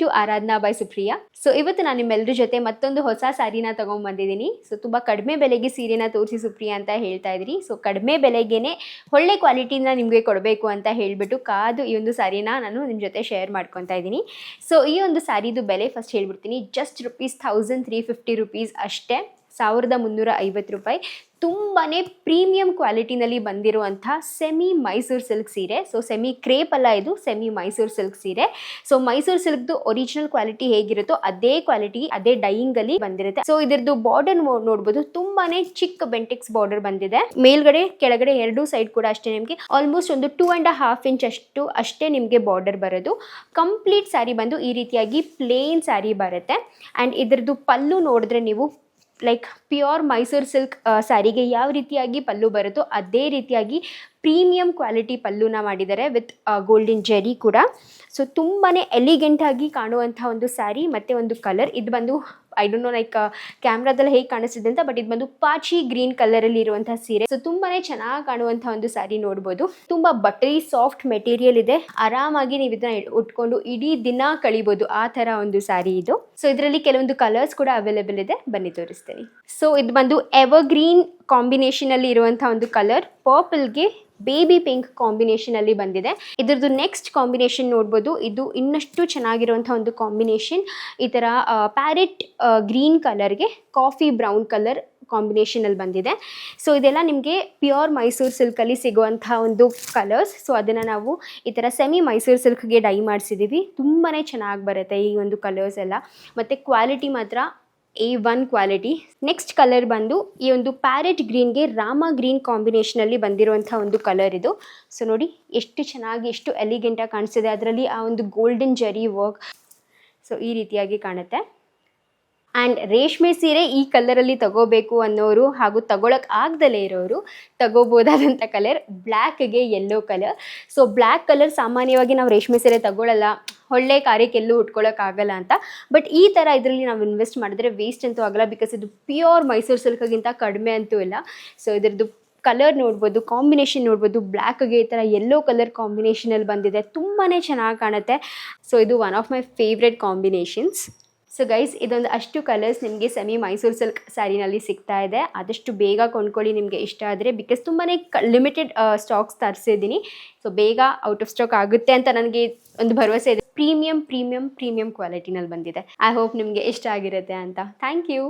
To Aradhana by Supriya. So ಇವತ್ತು ನಾನು ನಿಮ್ಮೆಲ್ಲರ ಜೊತೆ ಮತ್ತೊಂದು ಹೊಸ ಸ್ಯಾರಿನ ತೊಗೊಂಡ್ಬಂದಿದ್ದೀನಿ. ಸೊ ತುಂಬ ಕಡಿಮೆ ಬೆಲೆಗೆ ಸೀರೆನ ತೋರಿಸಿ ಸುಪ್ರಿಯಾ ಅಂತ ಹೇಳ್ತಾ ಇದ್ರಿ. ಸೊ ಕಡಿಮೆ ಬೆಲೆಗೇನೆ ಒಳ್ಳೆ ಕ್ವಾಲಿಟಿನ ನಿಮಗೆ ಕೊಡಬೇಕು ಅಂತ ಹೇಳಿಬಿಟ್ಟು ಕಾದು ಈ ಒಂದು ಸ್ಯಾರಿನ ನಾನು ನಿಮ್ಮ ಜೊತೆ ಶೇರ್ ಮಾಡ್ಕೊತಾ ಇದ್ದೀನಿ. ಸೊ ಈ ಒಂದು ಸ್ಯಾರಿದು ಬೆಲೆ ಫಸ್ಟ್ ಹೇಳ್ಬಿಡ್ತೀನಿ. ಜಸ್ಟ್ ₹1350 ಅಷ್ಟೇ, 1350 ರೂಪಾಯಿ. ತುಂಬಾ ಪ್ರೀಮಿಯಂ ಕ್ವಾಲಿಟಿನಲ್ಲಿ ಬಂದಿರುವಂಥ ಸೆಮಿ ಮೈಸೂರು ಸಿಲ್ಕ್ ಸೀರೆ. ಸೊ ಸೆಮಿ ಕ್ರೇಪ್ ಅಲ್ಲ, ಇದು ಸೆಮಿ ಮೈಸೂರು ಸಿಲ್ಕ್ ಸೀರೆ. ಸೊ ಮೈಸೂರು ಸಿಲ್ಕ್ದು ಒರಿಜಿನಲ್ ಕ್ವಾಲಿಟಿ ಹೇಗಿರುತ್ತೋ ಅದೇ ಕ್ವಾಲಿಟಿ, ಅದೇ ಡೈಯಿಂಗಲ್ಲಿ ಬಂದಿರುತ್ತೆ. ಸೊ ಇದರದ್ದು ಬಾರ್ಡರ್ ನೋಡ್ಬೋದು, ತುಂಬಾ ಚಿಕ್ಕ ಬೆಂಟೆಕ್ಸ್ ಬಾರ್ಡರ್ ಬಂದಿದೆ. ಮೇಲ್ಗಡೆ ಕೆಳಗಡೆ ಎರಡೂ ಸೈಡ್ ಕೂಡ ಅಷ್ಟೇ ನಿಮಗೆ ಆಲ್ಮೋಸ್ಟ್ ಒಂದು 2.5 ಇಂಚ್ ಅಷ್ಟೇ ನಿಮಗೆ ಬಾರ್ಡರ್ ಬರೋದು. ಕಂಪ್ಲೀಟ್ ಸ್ಯಾರಿ ಬಂದು ಈ ರೀತಿಯಾಗಿ ಪ್ಲೇನ್ ಸ್ಯಾರಿ ಬರುತ್ತೆ. ಆ್ಯಂಡ್ ಇದರದ್ದು ಪಲ್ಲು ನೋಡಿದ್ರೆ ನೀವು ಲೈಕ್ ಪ್ಯೂರ್ ಮೈಸೂರು ಸಿಲ್ಕ್ ಸ್ಯಾರಿಗೆ ಯಾವ ರೀತಿಯಾಗಿ ಪಲ್ಲು ಬರುತ್ತೋ ಅದೇ ರೀತಿಯಾಗಿ ಪ್ರೀಮಿಯಂ ಕ್ವಾಲಿಟಿ ಪಲ್ಲುನ ಮಾಡಿದ್ದಾರೆ ವಿತ್ ಗೋಲ್ಡನ್ ಜೆರಿ ಕೂಡ. ಸೊ ತುಂಬಾ ಎಲಿಗೆಂಟಾಗಿ ಕಾಣುವಂಥ ಒಂದು ಸ್ಯಾರಿ ಮತ್ತು ಒಂದು ಕಲರ್. ಇದು ಬಂದು ಐ ಡೋಂಟ್ ನೋ ಲೈಕ್ ಕ್ಯಾಮ್ರಾದಲ್ಲಿ ಹೇಗೆ ಕಾಣಿಸ್ತಿದೆ ಅಂತ, ಬಟ್ ಇದು ಬಂದು ಪಾಚಿ ಗ್ರೀನ್ ಕಲರಲ್ಲಿ ಇರುವಂಥ ಸೀರೆ. ಸೊ ತುಂಬಾ ಚೆನ್ನಾಗಿ ಕಾಣುವಂಥ ಒಂದು ಸ್ಯಾರಿ ನೋಡ್ಬೋದು. ತುಂಬ ಬಟರಿ ಸಾಫ್ಟ್ ಮೆಟೀರಿಯಲ್ ಇದೆ, ಆರಾಮಾಗಿ ನೀವು ಇದನ್ನ ಉಟ್ಕೊಂಡು ಇಡೀ ದಿನ ಕಳಿಬೋದು, ಆ ಥರ ಒಂದು ಸ್ಯಾರಿ ಇದು. ಸೊ ಇದರಲ್ಲಿ ಕೆಲವೊಂದು ಕಲರ್ಸ್ ಕೂಡ ಅವೈಲೇಬಲ್ ಇದೆ, ಬನ್ನಿ ತೋರಿಸ್ತೀನಿ. ಸೊ ಇದು ಬಂದು ಎವರ್ಗ್ರೀನ್ ಕಾಂಬಿನೇಷನಲ್ಲಿ ಇರುವಂಥ ಒಂದು ಕಲರ್, ಪರ್ಪಲ್ಗೆ ಬೇಬಿ ಪಿಂಕ್ ಕಾಂಬಿನೇಷನಲ್ಲಿ ಬಂದಿದೆ. ಇದ್ರದ್ದು ನೆಕ್ಸ್ಟ್ ಕಾಂಬಿನೇಷನ್ ನೋಡ್ಬೋದು, ಇದು ಇನ್ನಷ್ಟು ಚೆನ್ನಾಗಿರುವಂಥ ಒಂದು ಕಾಂಬಿನೇಷನ್. ಈ ಥರ ಪ್ಯಾರೆಟ್ ಗ್ರೀನ್ ಕಲರ್ಗೆ ಕಾಫಿ ಬ್ರೌನ್ ಕಲರ್ ಕಾಂಬಿನೇಷನಲ್ಲಿ ಬಂದಿದೆ. ಸೊ ಇದೆಲ್ಲ ನಿಮಗೆ ಪ್ಯೂರ್ ಮೈಸೂರು ಸಿಲ್ಕಲ್ಲಿ ಸಿಗುವಂಥ ಒಂದು ಕಲರ್ಸ್. ಸೊ ಅದನ್ನು ನಾವು ಈ ಥರ ಸೆಮಿ ಮೈಸೂರು ಸಿಲ್ಕ್ಗೆ ಡೈ ಮಾಡಿಸಿದ್ದೀವಿ. ತುಂಬಾ ಚೆನ್ನಾಗಿ ಬರುತ್ತೆ ಈ ಒಂದು ಕಲರ್ಸ್ ಎಲ್ಲ, ಮತ್ತು ಕ್ವಾಲಿಟಿ ಮಾತ್ರ A1 ಕ್ವಾಲಿಟಿ. ನೆಕ್ಸ್ಟ್ ಕಲರ್ ಬಂದು ಈ ಒಂದು ಪ್ಯಾರೆಟ್ ಗ್ರೀನ್ಗೆ ರಾಮ ಗ್ರೀನ್ ಕಾಂಬಿನೇಷನಲ್ಲಿ ಬಂದಿರುವಂಥ ಒಂದು ಕಲರ್ ಇದು. ಸೊ ನೋಡಿ ಎಷ್ಟು ಚೆನ್ನಾಗಿ, ಎಷ್ಟು ಎಲಿಗೆಂಟಾಗಿ ಕಾಣಿಸ್ತಿದೆ. ಅದರಲ್ಲಿ ಆ ಒಂದು ಗೋಲ್ಡನ್ ಜರಿ ವರ್ಕ್, ಸೊ ಈ ರೀತಿಯಾಗಿ ಕಾಣುತ್ತೆ. ಆ್ಯಂಡ್ ರೇಷ್ಮೆ ಸೀರೆ ಈ ಕಲರಲ್ಲಿ ತಗೋಬೇಕು ಅನ್ನೋರು ಹಾಗೂ ತಗೊಳಕ್ಕೆ ಆಗದಲ್ಲೇ ಇರೋರು ತಗೋಬೋದಾದಂಥ ಕಲರ್ ಬ್ಲ್ಯಾಕ್ಗೆ yellow colour. So black colour ಸಾಮಾನ್ಯವಾಗಿ ನಾವು ರೇಷ್ಮೆ ಸೀರೆ ತಗೊಳ್ಳಲ್ಲ, ಒಳ್ಳೆ ಕಾರ್ಯಕ್ಕೆ ಎಲ್ಲೂ ಉಟ್ಕೊಳ್ಳೋಕ್ಕಾಗಲ್ಲ ಅಂತ. ಬಟ್ ಈ ಥರ ಇದರಲ್ಲಿ ನಾವು ಇನ್ವೆಸ್ಟ್ ಮಾಡಿದ್ರೆ ವೇಸ್ಟ್ ಅಂತೂ ಆಗಲ್ಲ, ಬಿಕಾಸ್ ಇದು ಪ್ಯೂರ್ ಮೈಸೂರು ಸಿಲ್ಕ್ಗಿಂತ ಕಡಿಮೆ ಅಂತೂ ಇಲ್ಲ. ಸೊ ಇದರದ್ದು ಕಲರ್ ನೋಡ್ಬೋದು, ಕಾಂಬಿನೇಷನ್ ನೋಡ್ಬೋದು, ಬ್ಲ್ಯಾಕ್ಗೆ ಈ ಥರ ಯೆಲ್ಲೋ ಕಲರ್ ಕಾಂಬಿನೇಷನಲ್ಲಿ ಬಂದಿದೆ, ತುಂಬಾ ಚೆನ್ನಾಗಿ ಕಾಣುತ್ತೆ. ಸೊ ಇದು one of my favourite combinations. So guys, ಇದೊಂದು ಅಷ್ಟು ಕಲರ್ಸ್ ನಿಮಗೆ ಸೆಮಿ ಮೈಸೂರು ಸಿಲ್ಕ್ ಸ್ಯಾರಿನಲ್ಲಿ ಸಿಗ್ತಾ ಇದೆ. ಆದಷ್ಟು ಬೇಗ ಕೊಂಡ್ಕೊಳ್ಳಿ ನಿಮಗೆ ಇಷ್ಟ ಆದರೆ, ಬಿಕಾಸ್ ತುಂಬಾ ಲಿಮಿಟೆಡ್ ಸ್ಟಾಕ್ಸ್ ತರಿಸಿದ್ದೀನಿ. ಸೊ ಬೇಗ ಔಟ್ ಆಫ್ ಸ್ಟಾಕ್ ಆಗುತ್ತೆ ಅಂತ ನನಗೆ ಒಂದು ಭರವಸೆ ಇದೆ. ಪ್ರೀಮಿಯಂ ಕ್ವಾಲಿಟಿನಲ್ಲಿ ಬಂದಿದೆ. ಐ ಹೋಪ್ ನಿಮಗೆ ಇಷ್ಟ ಆಗಿರುತ್ತೆ ಅಂತ. Thank you.